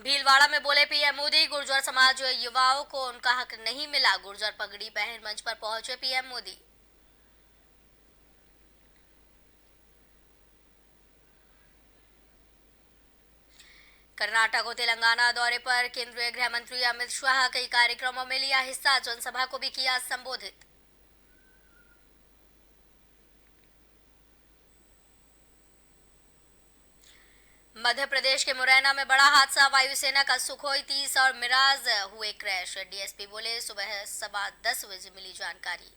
भीलवाड़ा में बोले पीएम मोदी, गुर्जर समाज युवाओं को उनका हक नहीं मिला। गुर्जर पगड़ी पहन मंच पर पहुंचे पीएम मोदी। कर्नाटक और तेलंगाना दौरे पर केंद्रीय गृह मंत्री अमित शाह कई कार्यक्रमों में लिया हिस्सा। जनसभा को भी किया संबोधित। मध्य प्रदेश के मुरैना में बड़ा हादसा। वायुसेना का सुखोई 30 और मिराज हुए क्रैश। डीएसपी बोले सुबह 10:15 मिली जानकारी।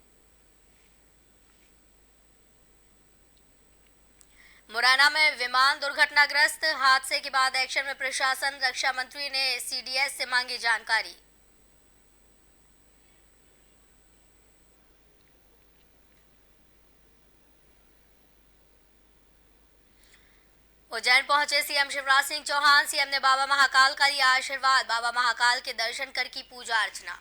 मुरैना में विमान दुर्घटनाग्रस्त। हादसे के बाद एक्शन में प्रशासन। रक्षा मंत्री ने सीडीएस से मांगी जानकारी। उज्जैन पहुंचे सीएम शिवराज सिंह चौहान। सीएम ने बाबा महाकाल का दिया आशीर्वाद। बाबा महाकाल के दर्शन कर की पूजा अर्चना।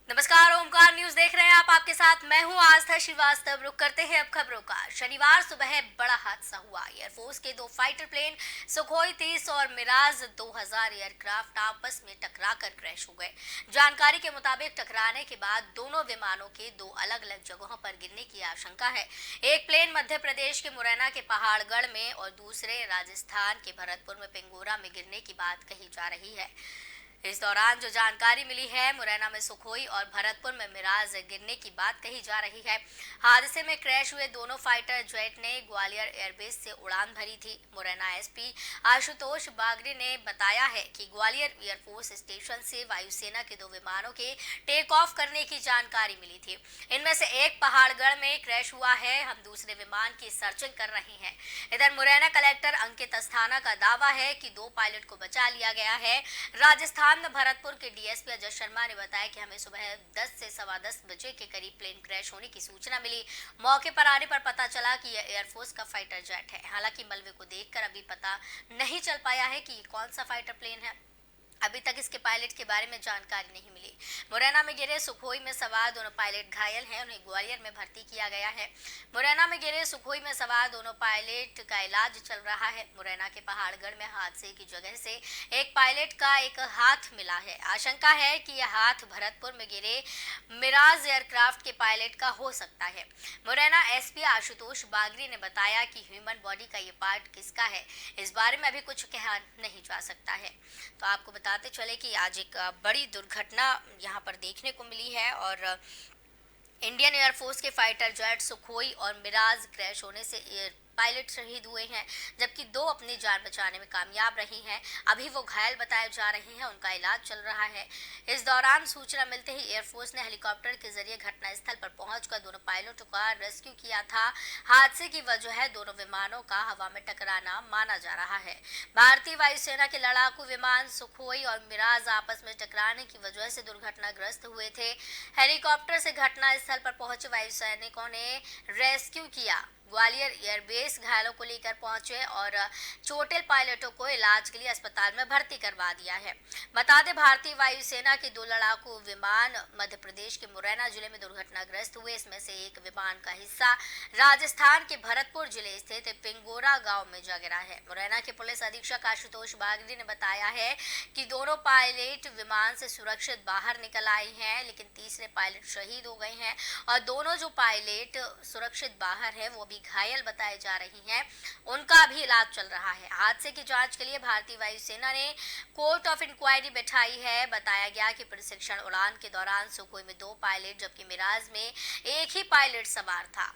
नमस्कार, ओमकार न्यूज देख रहे हैं आप। आपके साथ मैं हूं आस्था श्रीवास्तव। रुक करते हैं अब खबरों का। शनिवार सुबह बड़ा हादसा हुआ। एयरफोर्स के दो फाइटर प्लेन सुखोई 30 और मिराज 2000 एयरक्राफ्ट आपस में टकराकर क्रैश हो गए। जानकारी के मुताबिक टकराने के बाद दोनों विमानों के दो अलग अलग जगहों पर गिरने की आशंका है। एक प्लेन मध्य प्रदेश के मुरैना के पहाड़गढ़ में और दूसरे राजस्थान के भरतपुर में पिंगोरा में गिरने की बात कही जा रही है। इस दौरान जो जानकारी मिली है, मुरैना में सुखोई और भरतपुर में मिराज गिरने की बात कही जा रही है। हादसे में क्रैश हुए दोनों फाइटर जेट ने ग्वालियर एयरबेस से उड़ान भरी थी। मुरैना एसपी आशुतोष बागरी ने बताया है कि ग्वालियर एयरफोर्स स्टेशन से वायुसेना के दो विमानों के टेक ऑफ करने की जानकारी मिली थी। इनमें से एक पहाड़गढ़ में क्रैश हुआ है। हम दूसरे विमान की सर्चिंग कर रहे हैं। इधर मुरैना कलेक्टर अंकित अस्थाना का दावा है कि दो पायलट को बचा लिया गया है। राजस्थान में भरतपुर के डीएसपी अजय शर्मा ने बताया कि हमें सुबह 10 से 10:15 बजे के करीब प्लेन क्रैश होने की सूचना मिली। मौके पर आने पर पता चला कि यह एयरफोर्स का फाइटर जेट है। हालांकि मलबे को देखकर अभी पता नहीं चल पाया है कि कौन सा फाइटर प्लेन है। अभी तक इसके पायलट के बारे में जानकारी नहीं मिली। मुरैना में गिरे सुखोई में सवार दोनों पायलट घायल हैं। उन्हें ग्वालियर में भर्ती किया गया है। मुरैना में गिरे सुखोई में सवार दोनों पायलट का इलाज चल रहा है। मुरैना के पहाड़गढ़ में हादसे की जगह से एक पायलट का एक हाथ मिला है। आशंका है कि यह हाथ भरतपुर में गिरे मिराज एयरक्राफ्ट के पायलट का हो सकता है। मुरैना एसपी आशुतोष बागरी ने बताया कि ह्यूमन बॉडी का ये पार्ट किसका है, इस बारे में अभी कुछ कहा नहीं जा सकता है। तो आपको बताते चले कि आज एक बड़ी दुर्घटना यहाँ पर देखने को मिली है और इंडियन एयरफोर्स के फाइटर जेट सुखोई और मिराज क्रैश होने से पायलट शहीद हुए हैं, जबकि दो अपनी जान बचाने में कामयाब रही हैं। अभी वो घायल बताए जा रहे हैं, उनका इलाज चल रहा है। इस दौरान सूचना मिलते ही एयरफोर्स ने हेलीकॉप्टर के जरिए घटनास्थल पर पहुंचकर दोनों पायलटों का रेस्क्यू किया था। हादसे की वजह है दोनों विमानों का हवा में टकराना माना जा रहा है। भारतीय वायुसेना के लड़ाकू विमान सुखोई और मिराज आपस में टकराने की वजह से दुर्घटनाग्रस्त हुए थे। हेलीकॉप्टर से घटनास्थल पर पहुंचे वायुसैनिकों ने रेस्क्यू किया। ग्वालियर एयरबेस घायलों को लेकर पहुंचे और चोटिल पायलटों को इलाज के लिए अस्पताल में भर्ती करवा दिया है। बता दें, भारतीय वायुसेना के दो लड़ाकू विमान मध्य प्रदेश के मुरैना जिले में दुर्घटनाग्रस्त हुए। इसमें से एक विमान का हिस्सा राजस्थान के भरतपुर जिले स्थित पिंगोरा गांव में जा गिरा है। मुरैना के पुलिस अधीक्षक आशुतोष बागरी ने बताया है कि दोनों पायलट विमान से सुरक्षित बाहर निकल आए हैं, लेकिन तीसरे पायलट शहीद हो गए हैं और दोनों जो पायलट सुरक्षित बाहर है वो भी घायल बताए जा रही हैं। उनका भी इलाज चल रहा है। हादसे की जांच के लिए भारतीय वायुसेना ने कोर्ट ऑफ इंक्वायरी बैठाई है। बताया गया कि प्रशिक्षण उड़ान के दौरान सुखोई में दो पायलट जबकि मिराज में एक ही पायलट सवार था।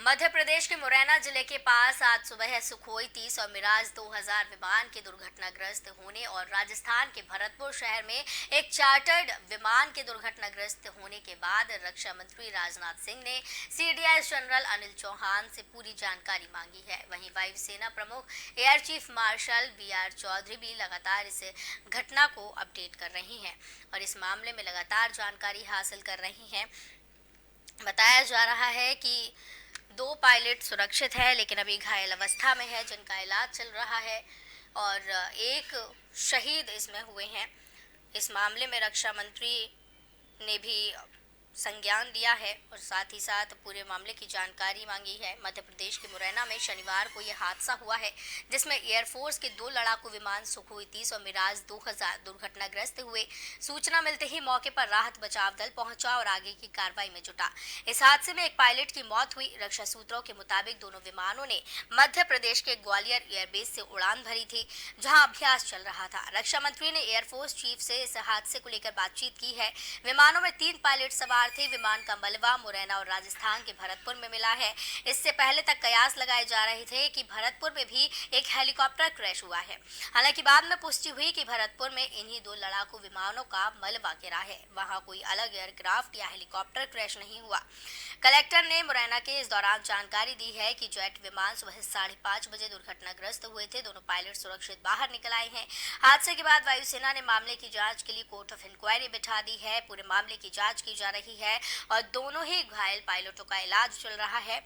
मध्य प्रदेश के मुरैना जिले के पास आज सुबह सुखोई 30 और मिराज 2000 विमान के दुर्घटनाग्रस्त होने और राजस्थान के भरतपुर शहर में एक चार्टर्ड विमान के दुर्घटनाग्रस्त होने के बाद रक्षा मंत्री राजनाथ सिंह ने सीडीएस जनरल अनिल चौहान से पूरी जानकारी मांगी है। वहीं वायुसेना प्रमुख air chief marshal B R Chaudhari भी लगातार इस घटना को अपडेट कर रही हैं और इस मामले में लगातार जानकारी हासिल कर रही हैं। बताया जा रहा है कि 2 पायलट सुरक्षित है, लेकिन अभी घायल अवस्था में है, जिनका इलाज चल रहा है और एक शहीद इसमें हुए हैं। इस मामले में रक्षा मंत्री ने भी संज्ञान लिया है और साथ ही साथ पूरे मामले की जानकारी मांगी है। मध्य प्रदेश के मुरैना में शनिवार को यह हादसा हुआ है, जिसमें एयरफोर्स के 2 लड़ाकू विमान सुखोई 30 और मिराज 2000 दुर्घटनाग्रस्त हुए। सूचना मिलते ही मौके पर राहत बचाव दल पहुंचा और आगे की कार्रवाई में जुटा। इस हादसे में एक पायलट की मौत हुई। रक्षा सूत्रों के मुताबिक दोनों विमानों ने मध्य प्रदेश के ग्वालियर एयरबेस से उड़ान भरी थी, जहाँ अभ्यास चल रहा था। रक्षा मंत्री ने एयरफोर्स चीफ से इस हादसे को लेकर बातचीत की है। विमानों में 3 पायलट सवार थे। विमान का मलबा मुरैना और राजस्थान के भरतपुर में मिला है। इससे पहले तक कयास लगाए जा रहे थे कि भरतपुर में भी एक हेलीकॉप्टर क्रैश हुआ है। हालांकि बाद में पुष्टि हुई कि भरतपुर में इन्हीं 2 लड़ाकू विमानों का मलबा गिरा है। वहां कोई अलग एयरक्राफ्ट या हेलीकॉप्टर क्रैश नहीं हुआ। कलेक्टर ने मुरैना के इस दौरान जानकारी दी है कि जेट विमान सुबह 5:30 बजे दुर्घटनाग्रस्त हुए थे। दोनों पायलट सुरक्षित बाहर निकल आए हैं। हादसे के बाद वायुसेना ने मामले की जांच के लिए कोर्ट ऑफ इंक्वायरी बिठा दी है। पूरे मामले की जांच की जा रही है और दोनों ही घायल पायलटों का इलाज चल रहा है।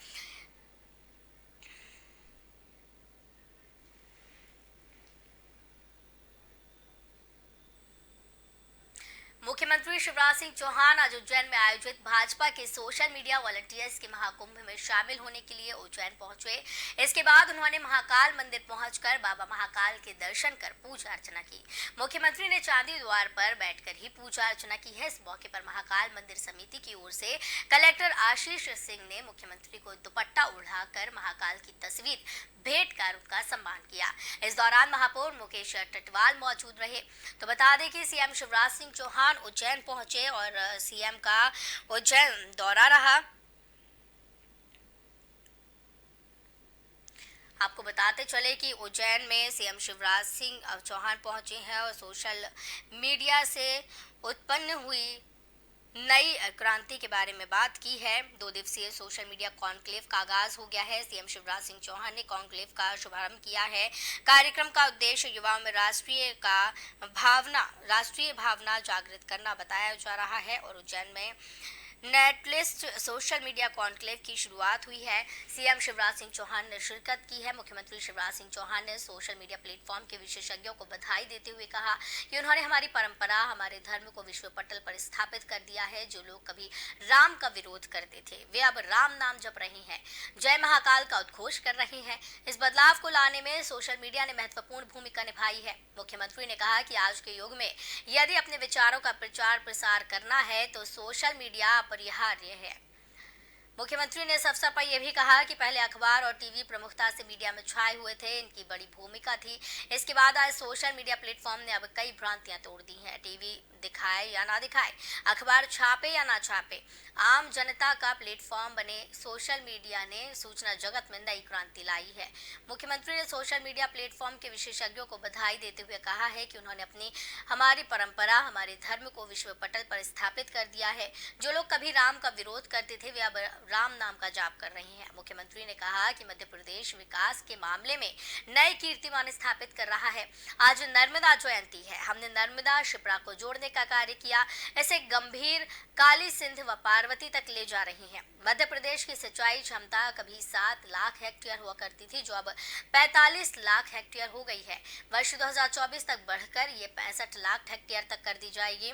मुख्यमंत्री शिवराज सिंह चौहान आज उज्जैन में आयोजित भाजपा के सोशल मीडिया वॉलंटियर्स के महाकुंभ में शामिल होने के लिए उज्जैन पहुंचे। इसके बाद उन्होंने महाकाल मंदिर पहुंचकर बाबा महाकाल के दर्शन कर पूजा अर्चना की। मुख्यमंत्री ने चांदी द्वार पर बैठकर ही पूजा अर्चना की है। इस मौके पर महाकाल मंदिर समिति की ओर से कलेक्टर आशीष सिंह ने मुख्यमंत्री को दुपट्टा ओढ़ाकर महाकाल की तस्वीर भेंट कर उनका सम्मान किया। इस दौरान महापौर मुकेश टटवाल मौजूद रहे। तो बता दें कि सीएम शिवराज सिंह चौहान उज्जैन पहुंचे और सीएम का उज्जैन दौरा रहा। आपको बताते चले कि उज्जैन में सीएम शिवराज सिंह चौहान पहुंचे हैं और सोशल मीडिया से उत्पन्न हुई नई क्रांति के बारे में बात की है। 2 दिवसीय सोशल मीडिया कॉन्क्लेव का आगाज हो गया है। सीएम शिवराज सिंह चौहान ने कॉन्क्लेव का शुभारंभ किया है। कार्यक्रम का उद्देश्य युवाओं में राष्ट्रीय भावना जागृत करना बताया जा रहा है और उज्जैन में नेटलिस्ट सोशल मीडिया कॉन्क्लेव की शुरुआत हुई है। सीएम शिवराज सिंह चौहान ने शिरकत की है। मुख्यमंत्री शिवराज सिंह चौहान ने सोशल मीडिया प्लेटफॉर्म के विशेषज्ञों को बधाई देते हुए कहा कि उन्होंने हमारी परंपरा, हमारे धर्म को विश्व पटल पर स्थापित कर दिया है। जो लोग कभी राम का विरोध करते थे, वे अब राम नाम जप रहे हैं, जय महाकाल का उद्घोष कर रहे हैं। इस बदलाव को लाने में सोशल मीडिया ने महत्वपूर्ण भूमिका निभाई है। मुख्यमंत्री ने कहा कि आज के युग में यदि अपने विचारों का प्रचार प्रसार करना है तो सोशल मीडिया अपरिहार्य है। मुख्यमंत्री ने इस अवसर पर यह भी कहा कि पहले अखबार और टीवी प्रमुखता से मीडिया में छाए हुए थे, इनकी बड़ी भूमिका थी। इसके बाद आज सोशल मीडिया प्लेटफॉर्म ने अब कई भ्रांतियां तोड़ दी हैं। टीवी दिखाए या ना दिखाए, अखबार छापे या ना छापे, आम जनता का प्लेटफॉर्म बने सोशल मीडिया ने सूचना जगत में नई क्रांति लाई है। मुख्यमंत्री ने सोशल मीडिया प्लेटफॉर्म के विशेषज्ञों को बधाई देते हुए कहा है कि उन्होंने हमारी परंपरा, हमारे धर्म को विश्व पटल पर स्थापित कर दिया है। जो लोग कभी राम का विरोध करते थे, वे अब राम नाम का जाप कर रहे हैं। मुख्यमंत्री ने कहा कि मध्य प्रदेश विकास के मामले में नए कीर्तिमान स्थापित कर रहा है। आज नर्मदा जयंती है, हमने नर्मदा शिप्रा को जोड़ने का कार्य किया। ऐसे गंभीर काली सिंध व पार्वती तक ले जा रही हैं। मध्य प्रदेश की सिंचाई क्षमता कभी 7 लाख हेक्टेयर हुआ करती थी, जो अब 45 लाख हेक्टेयर हो गई है। वर्ष 2024 तक बढ़कर ये 65 लाख हेक्टेयर तक कर दी जाएगी।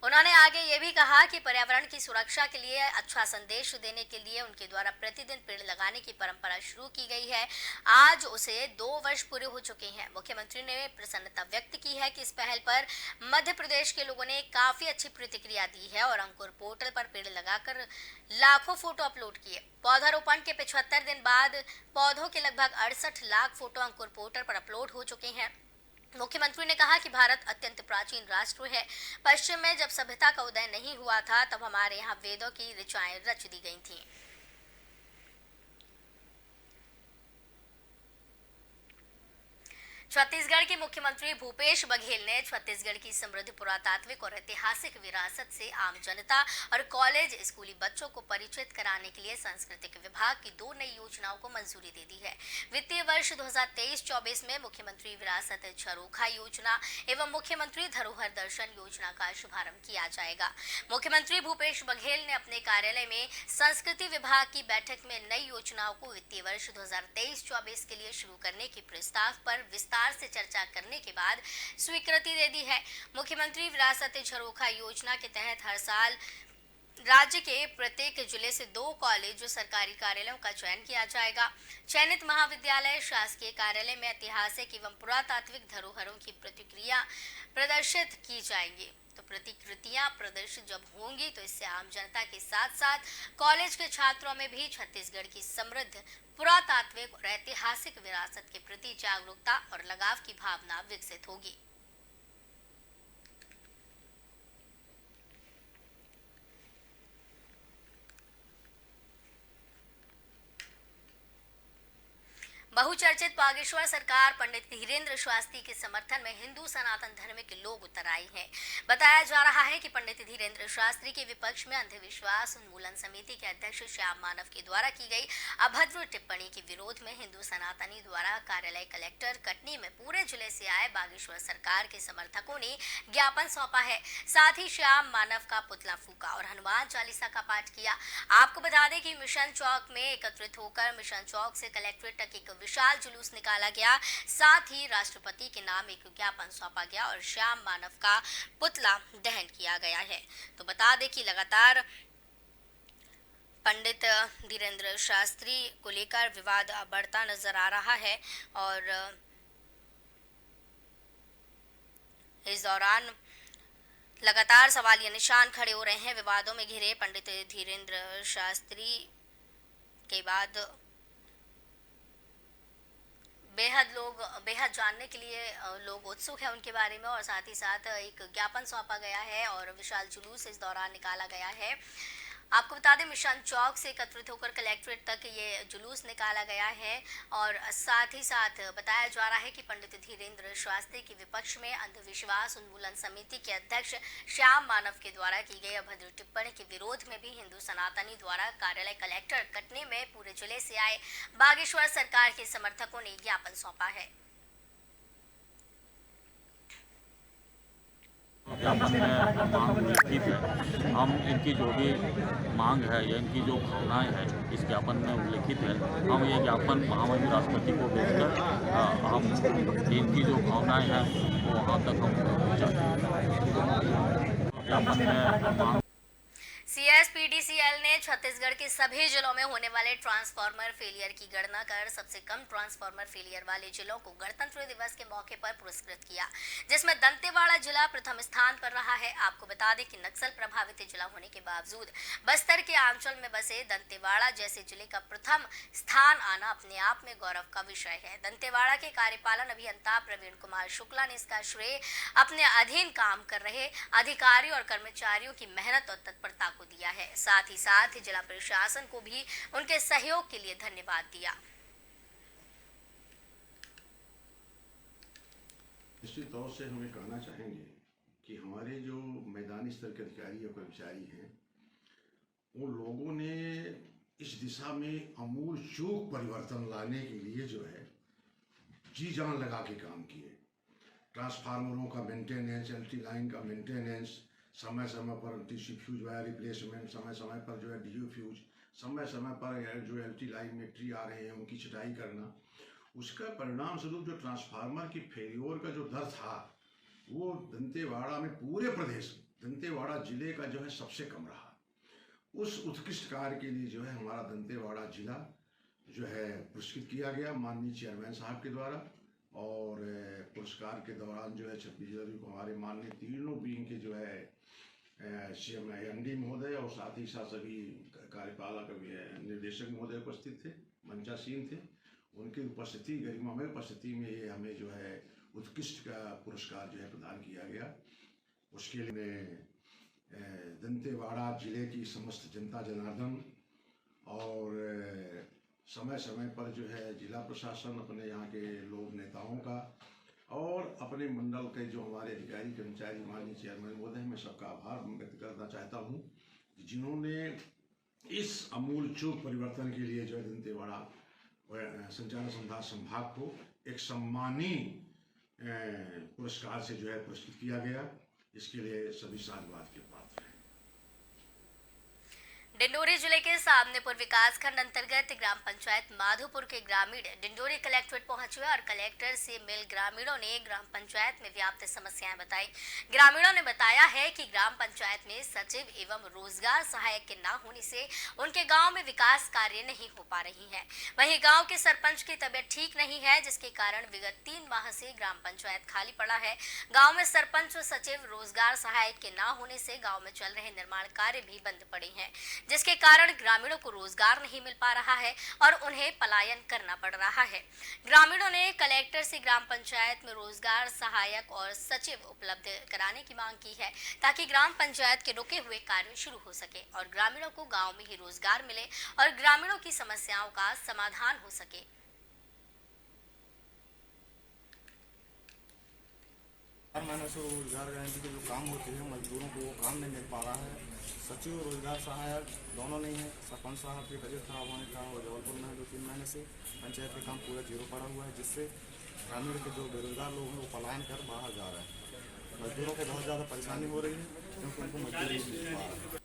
उन्होंने आगे ये भी कहा कि पर्यावरण की सुरक्षा के लिए अच्छा संदेश देने के लिए उनके द्वारा प्रतिदिन पेड़ लगाने की परंपरा शुरू की गई है। आज उसे 2 वर्ष पूरे हो चुके हैं। मुख्यमंत्री ने प्रसन्नता व्यक्त की है कि इस पहल पर मध्य प्रदेश के लोगों ने काफी अच्छी प्रतिक्रिया दी है और अंकुर पोर्टल पर पेड़ लगाकर लाखों फोटो अपलोड किए। पौधारोपण के 75 दिन बाद पौधों के लगभग 68 लाख फोटो अंकुर पोर्टल पर अपलोड हो चुके हैं। मुख्यमंत्री ने कहा कि भारत अत्यंत प्राचीन राष्ट्र है। पश्चिम में जब सभ्यता का उदय नहीं हुआ था, तब हमारे यहाँ वेदों की ऋचाएं रच दी गई थीं। छत्तीसगढ़ के मुख्यमंत्री भूपेश बघेल ने छत्तीसगढ़ की समृद्ध पुरातात्विक और ऐतिहासिक विरासत से आम जनता और कॉलेज स्कूली बच्चों को परिचित कराने के लिए सांस्कृतिक विभाग की 2 नई योजनाओं को मंजूरी दे दी है। वित्तीय वर्ष 2023-24 में मुख्यमंत्री विरासत झरोखा योजना एवं मुख्यमंत्री धरोहर दर्शन योजना का शुभारंभ किया जाएगा। मुख्यमंत्री भूपेश बघेल ने अपने कार्यालय में संस्कृति विभाग की बैठक में नई योजनाओं को वित्तीय वर्ष 2023-24 के लिए शुरू करने के प्रस्ताव पर विस्तार से चर्चा करने के बाद स्वीकृति दे दी है। मुख्यमंत्री विरासत झरोखा योजना के तहत हर साल राज्य के प्रत्येक जिले से 2 कॉलेज सरकारी कार्यालयों का चयन किया जाएगा। चयनित महाविद्यालय शासकीय कार्यालय में ऐतिहासिक एवं पुरातात्विक धरोहरों की प्रतिक्रिया प्रदर्शित की जाएंगी। तो प्रतिकृतियां प्रदर्शित जब होंगी तो इससे आम जनता के साथ साथ कॉलेज के छात्रों में भी छत्तीसगढ़ की समृद्ध पुरातात्विक और ऐतिहासिक विरासत के प्रति जागरूकता और लगाव की भावना विकसित होगी। बहुचर्चित बागेश्वर सरकार पंडित धीरेन्द्र शास्त्री के समर्थन में हिंदू सनातन धर्म के लोग उतर आए हैं। बताया जा रहा है कि पंडित धीरेन्द्र शास्त्री के विपक्ष में अंधविश्वास उन्मूलन समिति के अध्यक्ष श्याम मानव के द्वारा की गई अभद्र टिप्पणी के विरोध में हिंदू सनातनी द्वारा कार्यालय कलेक्टर कटनी में पूरे जिले से आए बागेश्वर सरकार के समर्थकों ने ज्ञापन सौंपा है। साथ ही श्याम मानव का पुतला फूका और हनुमान चालीसा का पाठ किया। आपको बता दें कि मिशन चौक में एकत्रित होकर मिशन चौक से कलेक्ट्रेट तक एक विशाल जुलूस निकाला गया। साथ ही राष्ट्रपति के नाम एक ज्ञापन सौंपा गया और श्याम मानव का पुतला दहन किया गया है। तो बता दें कि लगातार पंडित धीरेन्द्र शास्त्री को लेकर विवाद बढ़ता नजर आ रहा है और इस दौरान लगातार सवालिया निशान खड़े हो रहे हैं। विवादों में घिरे पंडित धीरेन्द्र शास्त्री के बाद बेहद जानने के लिए लोग उत्सुक हैं उनके बारे में और साथ ही साथ एक ज्ञापन सौंपा गया है और विशाल जुलूस इस दौरान निकाला गया है। आपको बता दें मिशन चौक से एकत्रित होकर कलेक्ट्रेट तक ये जुलूस निकाला गया है और साथ ही साथ बताया जा रहा है कि पंडित धीरेन्द्र शास्त्री के विपक्ष में अंधविश्वास उन्मूलन समिति के अध्यक्ष श्याम मानव के द्वारा की गई अभद्र टिप्पणी के विरोध में भी हिंदू सनातनी द्वारा कार्यालय कलेक्टर कटनी में पूरे जिले से आए बागेश्वर सरकार के समर्थकों ने ज्ञापन सौंपा है। ज्ञापन में मांग लिखित है। हम इनकी जो भी मांग है या इनकी जो भावनाएं हैं इस ज्ञापन में उल्लिखित है। हम ये ज्ञापन महामहिम राष्ट्रपति को भेजकर हम इनकी जो भावनाएं हैं वो वहाँ तक हम पहुँचाते हैं। ज्ञापन में मांग CSPDCL ने छत्तीसगढ़ के सभी जिलों में होने वाले ट्रांसफार्मर फेलियर की गणना कर सबसे कम ट्रांसफार्मर फेलियर वाले जिलों को गणतंत्र दिवस के मौके पर पुरस्कृत किया, जिसमें दंतेवाड़ा जिला प्रथम स्थान पर रहा है। आपको बता दें कि नक्सल प्रभावित जिला होने के बावजूद बस्तर के आंचल में बसे दंतेवाड़ा जैसे जिले का प्रथम स्थान आना अपने आप में गौरव का विषय है। दंतेवाड़ा के कार्यपालन अभियंता प्रवीण कुमार शुक्ला ने इसका श्रेय अपने अधीन काम कर रहे अधिकारियों और कर्मचारियों की मेहनत और तत्परता को दिया है। साथ ही साथ जिला प्रशासन को भी उनके सहयोग के लिए धन्यवाद दिया। निश्चित तौर से हमें कहना चाहेंगे कि हमारे जो मैदानी स्तर के अधिकारी और कर्मचारी हैं उन लोगों ने इस दिशा में आमूल चूक परिवर्तन लाने के लिए जो है जी जान लगा के काम किए। ट्रांसफार्मरों का मेंटेनेंस, एलटी लाइन का मेंटेनेंस, समय समय पर टीसी फ्यूज वायर रिप्लेसमेंट, समय समय पर जो है डीयू फ्यूज, समय समय पर जो एलटी लाइन में ट्री आ रहे हैं उनकी छटाई करना। उसका परिणाम स्वरूप जो ट्रांसफार्मर की फेल्योर का जो दर था वो दंतेवाड़ा में पूरे प्रदेश दंतेवाड़ा जिले का जो है सबसे कम रहा। उस उत्कृष्ट कार्य के लिए जो है हमारा दंतेवाड़ा जिला जो है पुरस्कृत किया गया माननीय चेयरमैन साहब के द्वारा। और पुरस्कार के दौरान जो है 26 जनवरी को हमारे माननीय तीनों विंग के जो है CM MD महोदय और साथ ही साथ सभी कार्यपालक निर्देशक महोदय उपस्थित थे, मंचासीन थे। उनकी उपस्थिति गरिमामय उपस्थिति में ये हमें जो है उत्कृष्ट का पुरस्कार जो है प्रदान किया गया। उसके लिए दंतेवाड़ा जिले की समस्त जनता जनार्दन और समय समय पर जो है जिला प्रशासन अपने यहाँ के लोग नेताओं का और अपने मंडल के जो हमारे अधिकारी कर्मचारी माननीय चेयरमैन महोदय, मैं सबका आभार व्यक्त करना चाहता हूँ जिन्होंने इस अमूल चूक परिवर्तन के लिए जो है दंतेवाड़ा संचार संभाग को एक सम्मानीय पुरस्कार से जो है पुरस्कृत किया गया। इसके लिए सभी साधुवाद के पात्र हैं। डिंडोरी जिले के सामनेपुर विकासखंड अंतर्गत ग्राम पंचायत माधोपुर के ग्रामीण डिंडोरी कलेक्ट्रेट पहुंचे और कलेक्टर से मिल ग्रामीणों ने ग्राम पंचायत में व्याप्त समस्याएं बताई। ग्रामीणों ने बताया है कि ग्राम पंचायत में सचिव एवं रोजगार सहायक के न होने से उनके गांव में विकास कार्य नहीं हो पा रही है। वहीं गांव के सरपंच की तबीयत ठीक नहीं है, जिसके कारण विगत 3 माह से ग्राम पंचायत खाली पड़ा है। गाँव में सरपंच व सचिव रोजगार सहायक के न होने से गाँव में चल रहे निर्माण कार्य भी बंद पड़े हैं, जिसके कारण ग्रामीणों को रोजगार नहीं मिल पा रहा है और उन्हें पलायन करना पड़ रहा है। ग्रामीणों ने कलेक्टर से ग्राम पंचायत में रोजगार सहायक और सचिव उपलब्ध कराने की मांग की है, ताकि ग्राम पंचायत के रुके हुए कार्य शुरू हो सके और ग्रामीणों को गांव में ही रोजगार मिले और ग्रामीणों की समस्याओं का समाधान हो सके। रोजगार गारंटी के जो काम होते हैं मजदूरों को वो काम नहीं मिल पा रहा है। सचिव रोजगार सहायक दोनों नहीं है। सरपंच साहब की तबीयत खराब होने का वो जबलपुर में है 2-3 महीने से। पंचायत का काम पूरा जीरो पड़ा हुआ है, जिससे ग्रामीण के जो बेरोजगार लोग हैं वो पलायन कर बाहर जा रहे हैं। मजदूरों को बहुत ज़्यादा परेशानी हो रही है क्योंकि उनको मजदूरी नहीं मिल पा रहा है।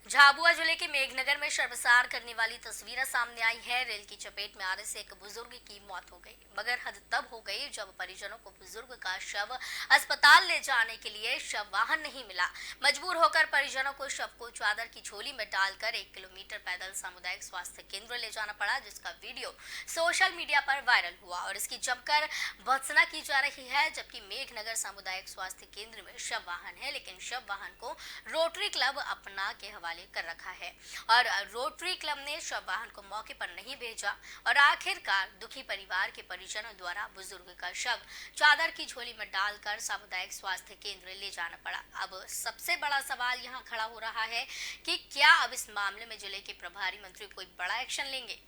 झाबुआ जिले के मेघनगर में शर्मसार करने वाली तस्वीरें सामने आई है। रेल की चपेट में आने से एक बुजुर्ग की मौत हो गई, मगर हद तब हो गई जब परिजनों को बुजुर्ग का शव अस्पताल ले जाने के लिए शव वाहन नहीं मिला। मजबूर होकर परिजनों को शव को चादर की झोली में डालकर 1 किलोमीटर पैदल सामुदायिक स्वास्थ्य केंद्र ले जाना पड़ा, जिसका वीडियो सोशल मीडिया पर वायरल हुआ और इसकी जमकर भर्त्सना की जा रही है। जबकि मेघनगर सामुदायिक स्वास्थ्य केंद्र में शव वाहन है, लेकिन शव वाहन को रोटरी क्लब अपना के हवाले कर रखा है और रोटरी क्लब ने शव वाहन को मौके पर नहीं भेजा और आखिरकार दुखी परिवार के परिजनों द्वारा बुजुर्ग का शव चादर की झोली में डालकर सामुदायिक स्वास्थ्य केंद्र ले जाना पड़ा। अब सबसे बड़ा सवाल यहाँ खड़ा हो रहा है कि क्या अब इस मामले में जिले के प्रभारी मंत्री कोई बड़ा एक्शन लेंगे?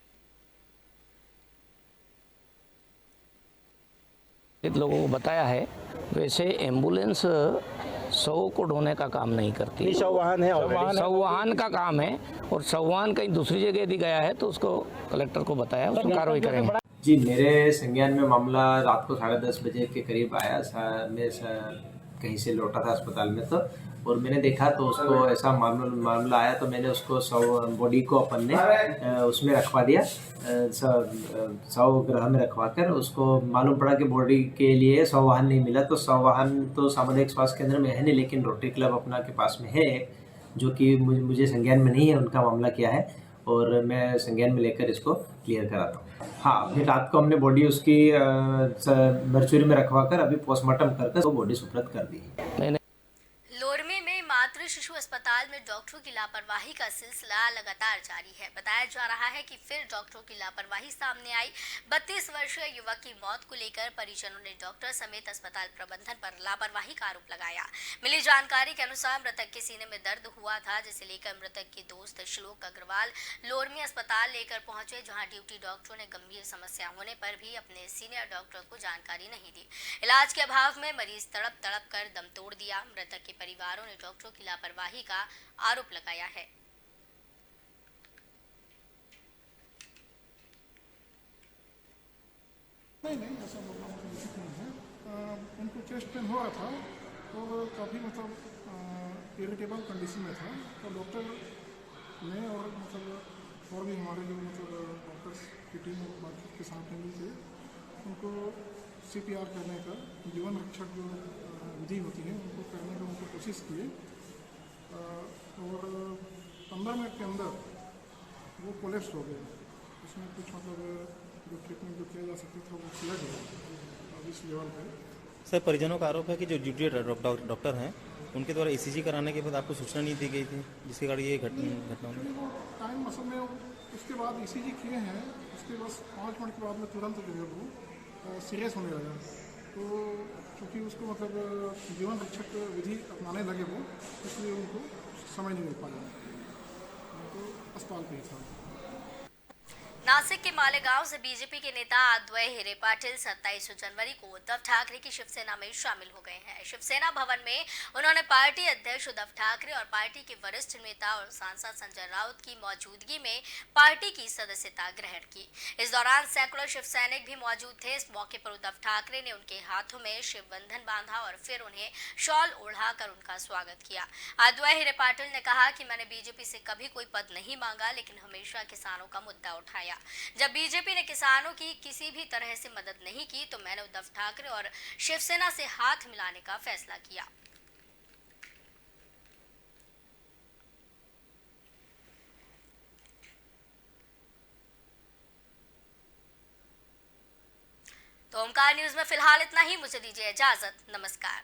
लोगों को बताया है, वैसे एम्बुलेंस शव को ढोने का काम नहीं करती। शव वाहन है, शव वाहन का काम है और शव वाहन कहीं दूसरी जगह यदि गया है तो उसको कलेक्टर को बताया, उसको कार्रवाई करेंगे। जी, मेरे संज्ञान में मामला रात को 10:30 बजे के करीब आया। मैं कहीं से लौटा था अस्पताल में और मैंने देखा तो उसको ऐसा मामला आया तो मैंने उसको बॉडी को अपन ने उसमें रखवा दिया, शव गृह में रखवा कर। उसको मालूम पड़ा कि बॉडी के लिए शव वाहन नहीं मिला, तो शव वाहन तो सामुदायिक स्वास्थ्य केंद्र में है नहीं, लेकिन रोटरी क्लब अपना के पास में है, जो कि मुझे संज्ञान में नहीं है उनका मामला क्या है, और मैं संज्ञान में लेकर इसको क्लियर कराता हूँ। हाँ, फिर रात को हमने बॉडी उसकी मर्चुरी में रखवा कर अभी पोस्टमार्टम करके तो बॉडी सुपुर्द कर दी। लोरमी में मातृ शिशु अस्पताल में डॉक्टरों की लापरवाही का सिलसिला लगातार जारी है। बताया जा रहा है कि फिर डॉक्टरों की लापरवाही सामने आई। 32 वर्षीय युवक की मौत को लेकर परिजनों ने डॉक्टर समेत अस्पताल प्रबंधन पर लापरवाही का आरोप लगाया। मिली जानकारी के अनुसार मृतक के सीने में दर्द हुआ था, जिसे लेकर मृतक के दोस्त श्लोक अग्रवाल लोरमी अस्पताल लेकर पहुंचे, जहां ड्यूटी डॉक्टरों ने गंभीर समस्या होने पर भी अपने सीनियर डॉक्टर को जानकारी नहीं दी। इलाज के अभाव में मरीज तड़प तड़प कर दम तोड़ दिया। मृतक के परिवारों ने डॉक्टरों की लापरवाही का आरोप लगाया है। नहीं, ऐसा बोलना उचित नहीं है। उनको चेस्ट पेन हो रहा था और काफ़ी इरिटेबल कंडीशन में था, तो डॉक्टर ने और और भी हमारे जो डॉक्टर्स की टीम और बाकी के साथ मिल के उनको CPR करने का, जीवन रक्षक जो विधि होती है उनको करने का उनको कोशिश किए और 15 मिनट के अंदर वो कोलेप्स हो गया। उसमें कुछ जो ट्रीटमेंट जो किया जा सकता था वो किया गया इस लेवल पर। सर, परिजनों का आरोप है कि जो ड्यूटी डॉक्टर हैं उनके द्वारा ECG कराने के बाद आपको सूचना नहीं दी गई थी, जिसके कारण ये घटना हुई। टाइम असल में उसके बाद ECG किए हैं, उसके बस 5 मिनट के बाद में तुरंत जो है वो सीरियस होने लगा। तो चूँकि उसको जीवन रक्षक विधि अपनाने लगे वो, इसलिए उनको समय नहीं मिल पाया, तो अस्पताल पे ही था। नासिक के मालेगांव से बीजेपी के नेता अद्वैय हिरे पाटिल 27 जनवरी को उद्धव ठाकरे की शिवसेना में शामिल हो गए हैं। शिवसेना भवन में उन्होंने पार्टी अध्यक्ष उद्धव ठाकरे और पार्टी के वरिष्ठ नेता और सांसद संजय राउत की मौजूदगी में पार्टी की सदस्यता ग्रहण की। इस दौरान सैकड़ों शिव सैनिक भी मौजूद थे। इस मौके पर उद्धव ठाकरे ने उनके हाथों में शिव बंधन बांधा और फिर उन्हें शॉल ओढ़ाकर उनका स्वागत किया। अद्वैय हिरे पाटिल ने कहा कि मैंने बीजेपी से कभी कोई पद नहीं मांगा, लेकिन हमेशा किसानों का मुद्दा उठाया। जब बीजेपी ने किसानों की किसी भी तरह से मदद नहीं की तो मैंने उद्धव ठाकरे और शिवसेना से हाथ मिलाने का फैसला किया। तो ओमकार न्यूज में फिलहाल इतना ही। मुझे दीजिए इजाजत। नमस्कार।